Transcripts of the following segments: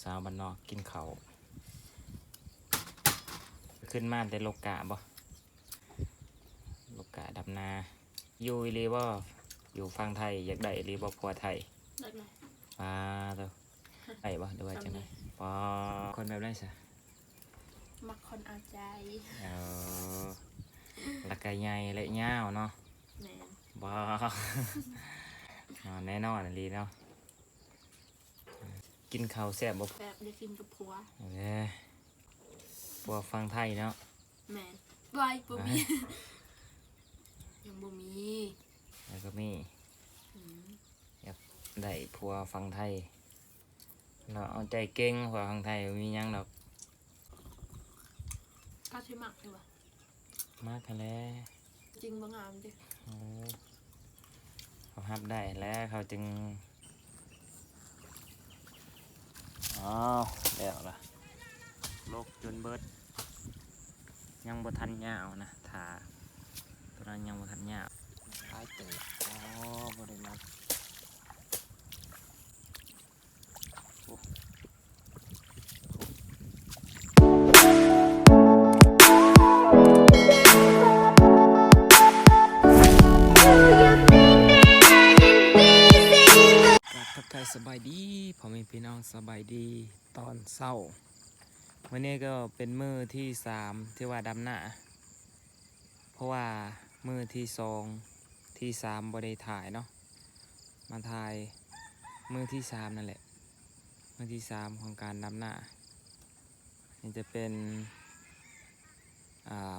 สาวบ้านนอกกินเขาขึ้นมาได้โลกะบ่โลกะดำนาอยู่รีบ่อยู่ฟังไทยอยากได้รีบ่พัวไทยมาเถอะไอ้บ่ดูว่าจังได๋ปอคนแบบไรซะมักคนเอาใจละกะใหญ่และยาวเนาะแม่นบ่แน่นอนลีเนาะกินข้าวแซ่บบ่แบบได้กินกับผัวผัวฟังไทยเนาะแม่นบ่บ่มียังบ่มีแล้วก็มีอยากได้ผัวฟังไทยเราเอาใจเก่งผัวฟังไทยมีหยังดอกข้าใช้มักดีกว่มากแล้วจริงบ่งามดิเขาฮับได้แล้วเขาจึงแล้วล่ะโลกจนเบิดยังบ่ทันยาวนะถาตัวนั้นยังบ่ทันยาวท้ายเตะบ่ได้มาทักทายสบายดีพ่อแม่พี่น้องสบายดีตอนเช้าวันนี้ก็เป็นมื้อที่3ที่ว่าดำหน้าเพราะว่ามื้อที่2ที่3บ่ได้ถ่ายเนาะมาถ่ายมื้อที่3นั่นแหละมื้อที่3ของการดำหน้านี่จะเป็น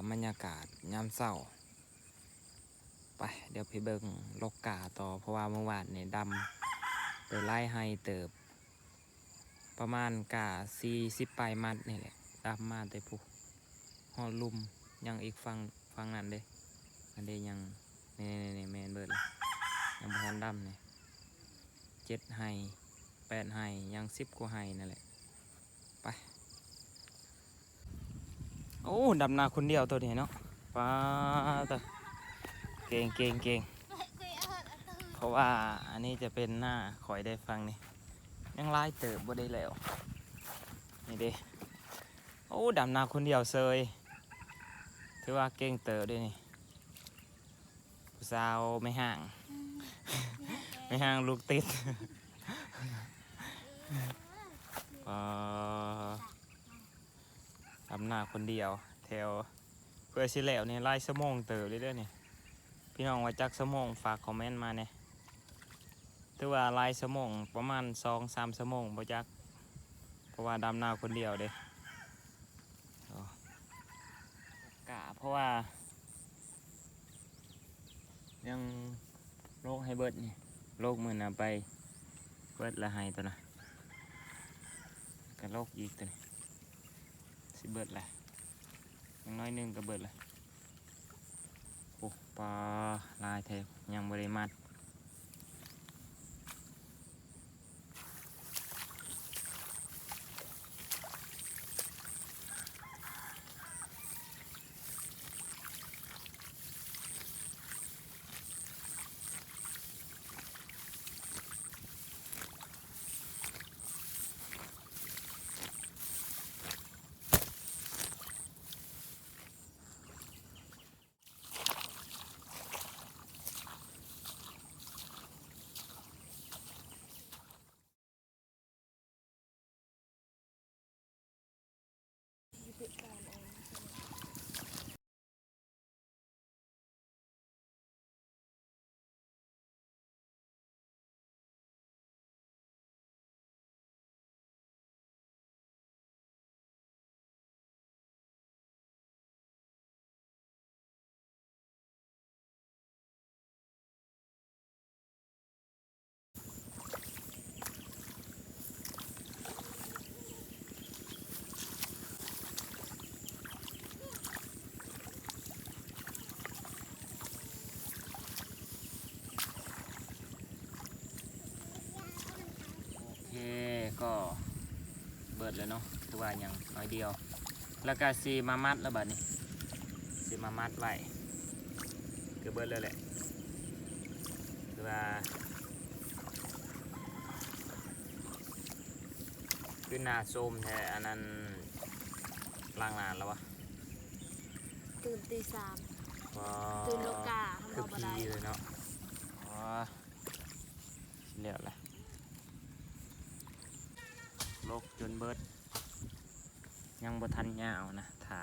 บรรยากาศยามเช้าไปเดี๋ยวไปเบิ่งลกกาต่อเพราะว่าเมื่อวานเนี่ยดำไปไล่ให้เติบประมาณกา40ปลายมัดนี่แหละดำมาแต่ผู้หอลุ่มยังอีกฟังนั้นเด้อันเด้ยังนี่แมนเบิดเลยยังพานดำเนี่ย7ให้8ให้ยัง10กว่าให้นั่นแหละไปโอ้ดำนาคนเดียวตัวนี้เนาะป้าตัวเก่งเพราะว่าอันนี้จะเป็นหน้าคอยได้ฟังนี่ยังไล่เติบบ่ได้แล้วนี่เด้โอ้ดำนาคนเดียวเซยถือว่าเก่งเติบด้วยนี่ผู้สาวไม่ห่างไม่ห่างลูกติดดำนาคนเดียวแถวเพื่อสิแล้วนี่ไล่สมองเติบเรื่อยๆนี่พี่น้องว่าจักสมองฝากคอมเมนต์มาเนี่ยถือว่าไล่สมองประมาณ2-3 ชั่วโมงบ่จักเพราะว่าดำนาคนเดียวเด้กะเพราะว่ายังโรคให้เบิดนี่โรคมือน่ะไปเบิดละให้ตัวน่ะก็โรคอีกตัวนี้สิเบิดแหละยังน้อยนึงก็เบิดแหละโอ้ปลาลายแทบยังบริมัดก็เบิดเลยเนาะถือว่าอย่างน้อยเดียวแล้วก็ซีมามัดแล้วบัดนี้ซีมามัดไว้ก็เบิดเลยแหละถือว่า คือหน้าส้มแท้อันนั้นล้างนานแล้ววะ ตื่นตีสาม ว้า ตื่นโลกา คือ ทำเอาบ่ พี ได้ เลยเนาะว้าเรียกอะไรโลกจนเบิดยังบ่ทันยาวนะถา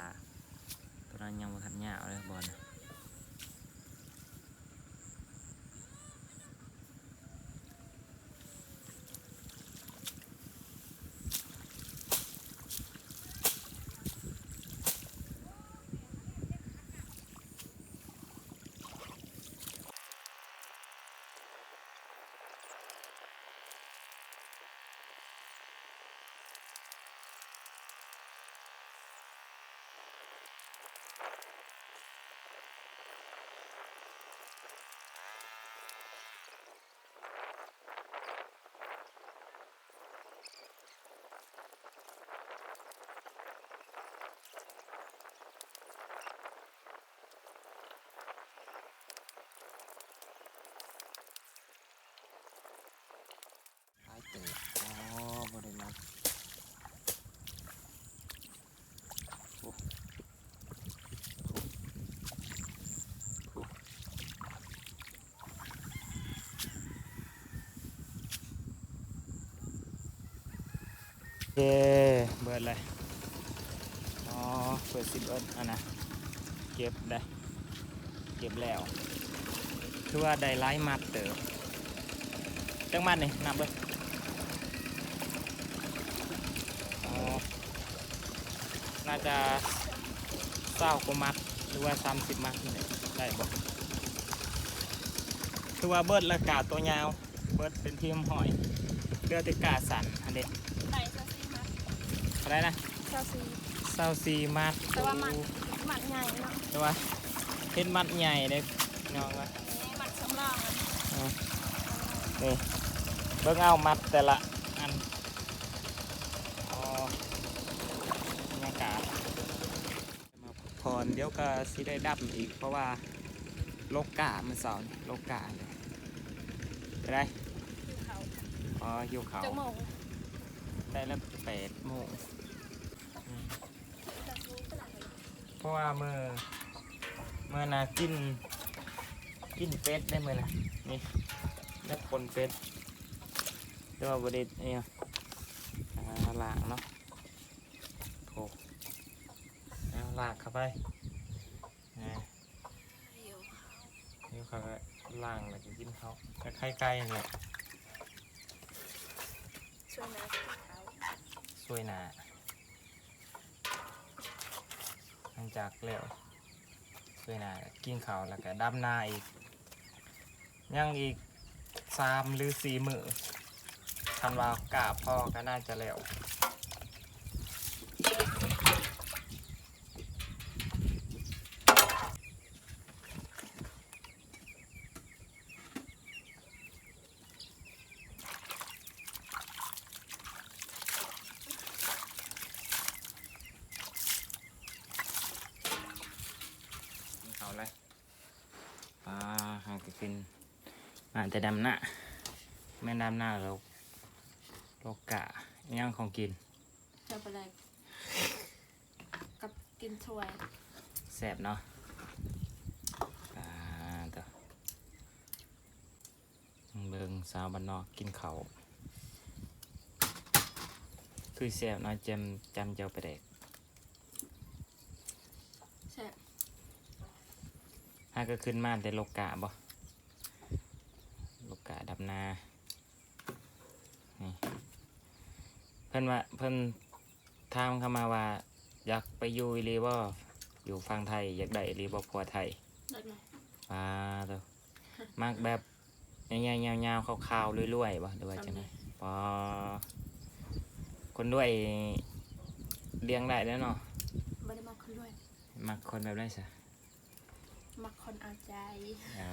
ตัวนั้นยังบ่ทันยาวเลยบอลนะหายเตะอ๋อบริมาโอ้โอ้เย้เบิดเลยอ๋อเปิด10 เอิร์ดอันนะเก็บได้เก็บแล้วคือว่าได้ไล่มัดเต๋อจังมัดนี่นับเลยอ๋อน่าจะ20 กว่ามัดหรือว่า30 มัดนี่แหละได้บ่คือว่าเบิดละกาตัวยาวเบิดเป็นทีมหอยเดือดติกาสันอันเด็ด ไหนเซาซีมัด อะไรนะ เซาซี 24 มัด แต่ว่ามัดใหญ่เนาะ แต่ว่าเห็นมัดใหญ่เด็กน้องว่า มัดสำรองอะ นี่เบิ่งเอามัดแต่ละอันอ๋อบรรยากาศมาพักผ่อนเดี๋ยวก็สิได้ดับอีกเพราะว่าโลกามันเสาร์นี่โลกาเนี่ยจะได้ เขา อ๋ออยู่เขา จังโมง ได้แล้ว8 โมงเพราะว่าเมื่อนากินเป็ดได้มื่อนะนี่ได้คนเป็ดแต่ว่าบไดิเนี่ยล้างเนาะโถแล้วลากเข้าไปนี่นี่เขาก็ล้างแล้วก็กินเขาก็ไข่ไก่นั่นแหละ ช่วยนะเขา ช่วยหนาหลังจากแล้วช่วยหนากินเขาวแล้วก็ดำนาอีกยังอีก3 หรือ 4 มื้อทันว่ากาพ่อก็น่าจะแล้วเขาเลยหาก็กินมาแต่ดำหน้าแม่นดำหน้าแล้วโลกะย่างของกิน จะไปอะไรกับกินถ้วย แซ่บเนาะตัวเบิ่งสาวบ้านนอกกินเขาวคือแซ่บเนาะจำเจ้าไปเด็ก ใช่ หาก็ขึ้นมาแต่โลกะบ่โลกะดำนานี่เพิ่นว่าเพิ่นถามเข้ามาว่าอยากไปอยู่อีหลีบ่อยู่ฝั่งไทยอยากได้อีหลีบ่ผัวไทย ได้ไหม ตัวมักแบบใหญ่ๆยาวๆขาวๆรวยๆบ่หรือว่าจังได๋ปอคนด้วยเลี้ยงได้แล้วเนาะ ไม่ได้มักคนด้วย มักคนแบบได้ซะ มักคนเอาใจ เอา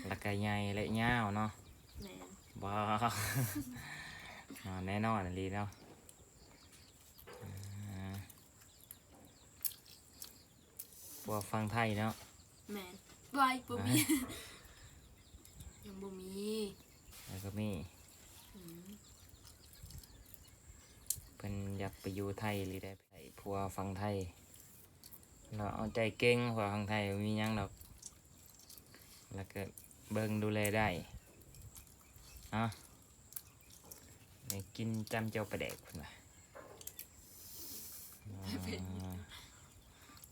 แล้วก็ใหญ่และยาวเนาะ แมน บ่ แน่นอนลีเนาะพวกฟังไทยเนาะ แมนบอยบ่มียังบ่มี แล้วก็มี อืม เป็นอยากไปอยู่ไทยหรือได้ไปพัวฟังไทยเราเอาใจเก่งพัวฟังไทยมีหยังดอกแล้วก็เบิ่งดูแลได้เนาะได้กินจำเจ้าประแดกพุ่นว่ะ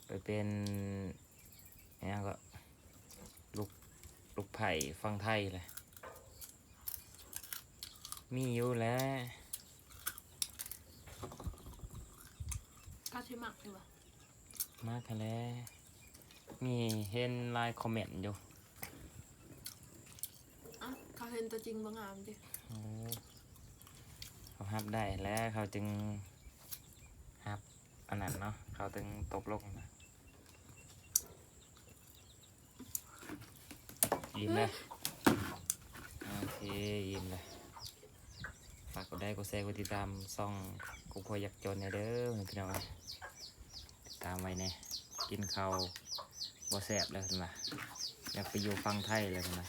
ไปเป็นเนี่ยก็ลูกไผ่ฟังไทยเลยมีอยู่แล้ว ก็ใช่หมักดีกว่า มากแล้วมีเห็นไลน์คอมเมนต์อยู่ อ่ะเขาเห็นตัวจริงบางงามดิ โอ้เขาฮับได้แล้วเขาจึงฮับอันนั้นเนาะเขาจึงตกลงนะยิ้มเลยโอเคยิ้มเลยฝากกดไลค์กดแชร์กดติดตามซ่องกูพออยากจนเนี่ยเด้อพี่น้องติดตามไว้เนี่ยกินข้าวบ่แซ่บแล้วเห็นไหมอยากไปอยู่ฟังไทยเลยเห็นไหม